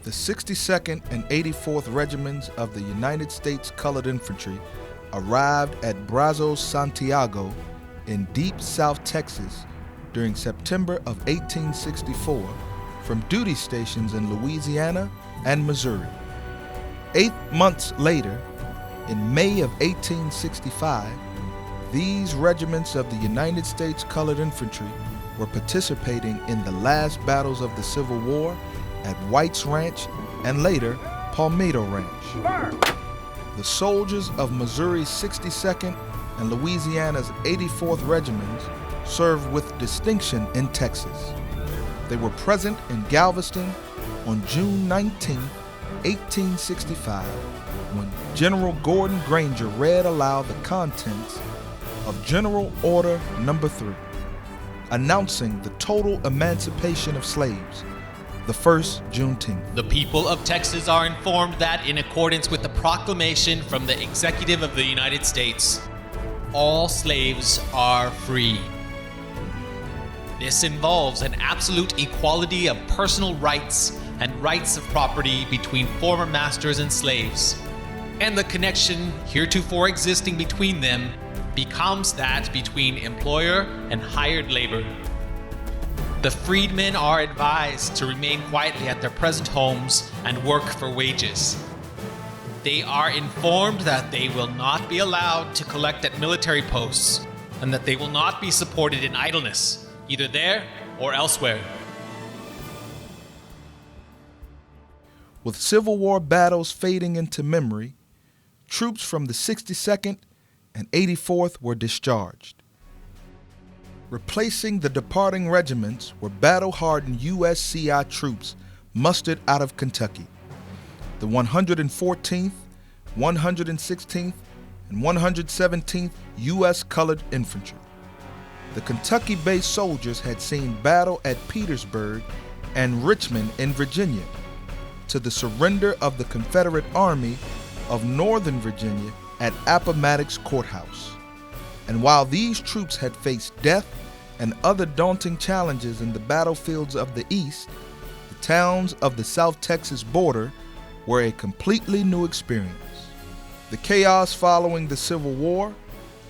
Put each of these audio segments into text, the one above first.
The 62nd and 84th Regiments of the United States Colored Infantry arrived at Brazos, Santiago in deep South Texas during September of 1864 from duty stations in Louisiana and Missouri. 8 months later, in May of 1865, these regiments of the United States Colored Infantry were participating in the last battles of the Civil War at White's Ranch and later Palmetto Ranch. The soldiers of Missouri's 62nd and Louisiana's 84th Regiments served with distinction in Texas. They were present in Galveston on June 19, 1865, when General Gordon Granger read aloud the contents of General Order No. 3, announcing the total emancipation of slaves, the first Juneteenth. The people of Texas are informed that, in accordance with the proclamation from the Executive of the United States, all slaves are free. This involves an absolute equality of personal rights and rights of property between former masters and slaves, and the connection heretofore existing between them becomes that between employer and hired labor. The freedmen are advised to remain quietly at their present homes and work for wages. They are informed that they will not be allowed to collect at military posts and that they will not be supported in idleness, either there or elsewhere. With Civil War battles fading into memory, troops from the 62nd and 84th were discharged. Replacing the departing regiments were battle-hardened USCI troops mustered out of Kentucky. The 114th, 116th, and 117th U.S. Colored Infantry. The Kentucky-based soldiers had seen battle at Petersburg and Richmond in Virginia, to the surrender of the Confederate Army of Northern Virginia at Appomattox Courthouse. And while these troops had faced death and other daunting challenges in the battlefields of the East, the towns of the South Texas border were a completely new experience. The chaos following the Civil War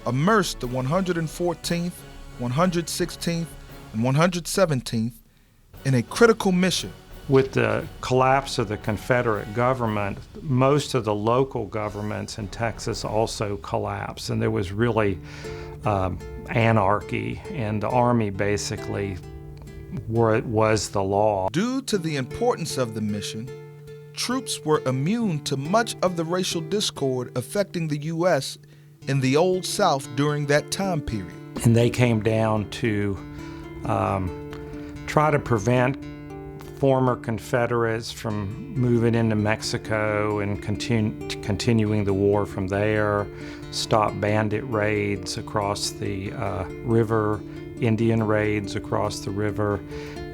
immersed the 114th, 116th, and 117th in a critical mission. With the collapse of the Confederate government, most of the local governments in Texas also collapsed, and there was really anarchy, and the Army basically was the law. Due to the importance of the mission, troops were immune to much of the racial discord affecting the U.S. in the Old South during that time period. And they came down to try to prevent former Confederates from moving into Mexico and continuing the war from there, stop bandit raids across the river, Indian raids across the river,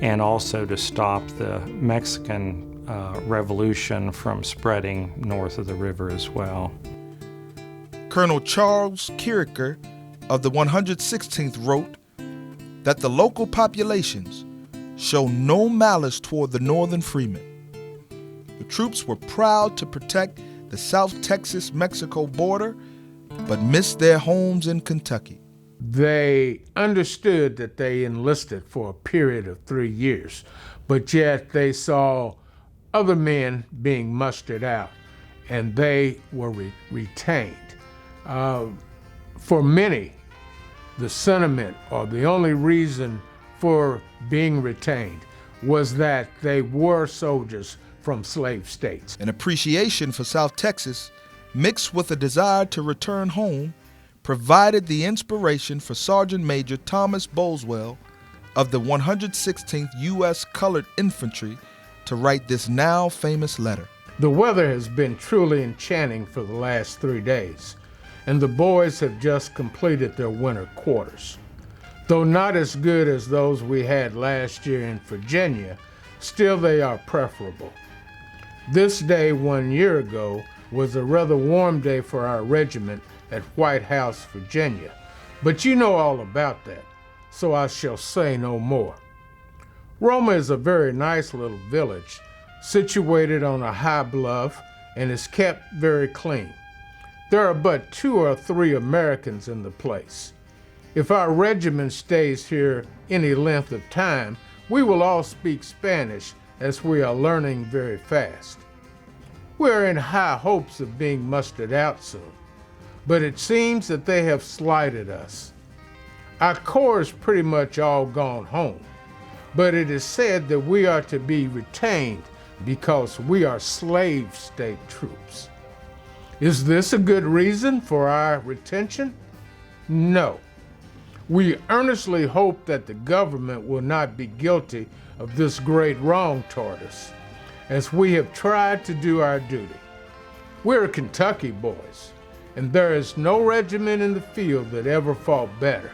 and also to stop the Mexican Revolution from spreading north of the river as well. Colonel Charles Kiriker of the 116th wrote that the local populations show no malice toward the northern freemen. The troops were proud to protect the South Texas-Mexico border, but missed their homes in Kentucky. They understood that they enlisted for a period of 3 years, but yet they saw other men being mustered out, and they were retained. For many, the sentiment, or the only reason for being retained, was that they were soldiers from slave states. An appreciation for South Texas, mixed with a desire to return home, provided the inspiration for Sergeant Major Thomas Boswell of the 116th U.S. Colored Infantry to write this now famous letter. The weather has been truly enchanting for the last 3 days, and the boys have just completed their winter quarters. Though not as good as those we had last year in Virginia, still they are preferable. This day 1 year ago was a rather warm day for our regiment at White House, Virginia, but you know all about that, so I shall say no more. Roma is a very nice little village, situated on a high bluff, and is kept very clean. There are but 2 or 3 Americans in the place. If our regiment stays here any length of time, we will all speak Spanish, as we are learning very fast. We are in high hopes of being mustered out soon, but it seems that they have slighted us. Our corps is pretty much all gone home, but it is said that we are to be retained because we are slave state troops. Is this a good reason for our retention? No. We earnestly hope that the government will not be guilty of this great wrong toward us, as we have tried to do our duty. We're Kentucky boys, and there is no regiment in the field that ever fought better.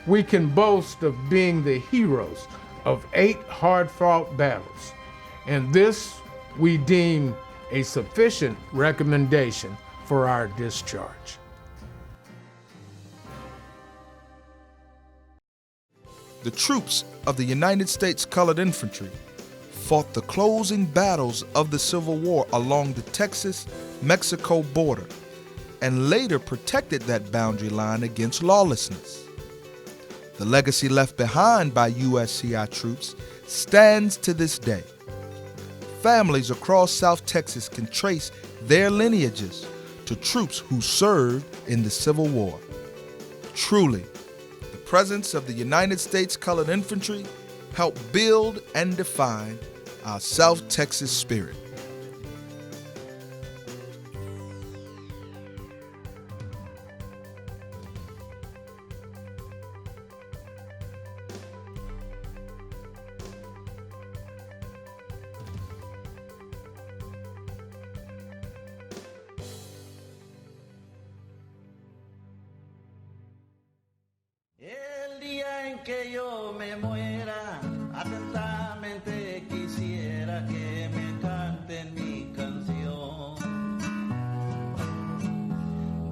We can boast of being the heroes of 8 hard-fought battles, and this we deem a sufficient recommendation for our discharge. The troops of the United States Colored Infantry fought the closing battles of the Civil War along the Texas-Mexico border and later protected that boundary line against lawlessness. The legacy left behind by USCI troops stands to this day. Families across South Texas can trace their lineages to troops who served in the Civil War. Truly, the presence of the United States Colored Infantry helped build and define our South Texas spirit. El día en que yo me muera, atentamente quisiera que me canten mi canción.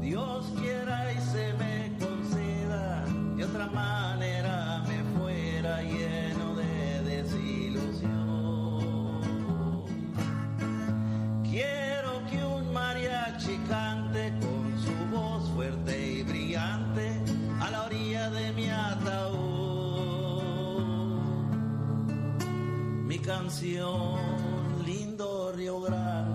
Dios quiera y se me conceda, de otra manera me fuera lleno de desilusión. Quiero que un mariachi cante con su voz fuerte y brillante a la orilla de mi ataúd. Mi canción, lindo Río Grande.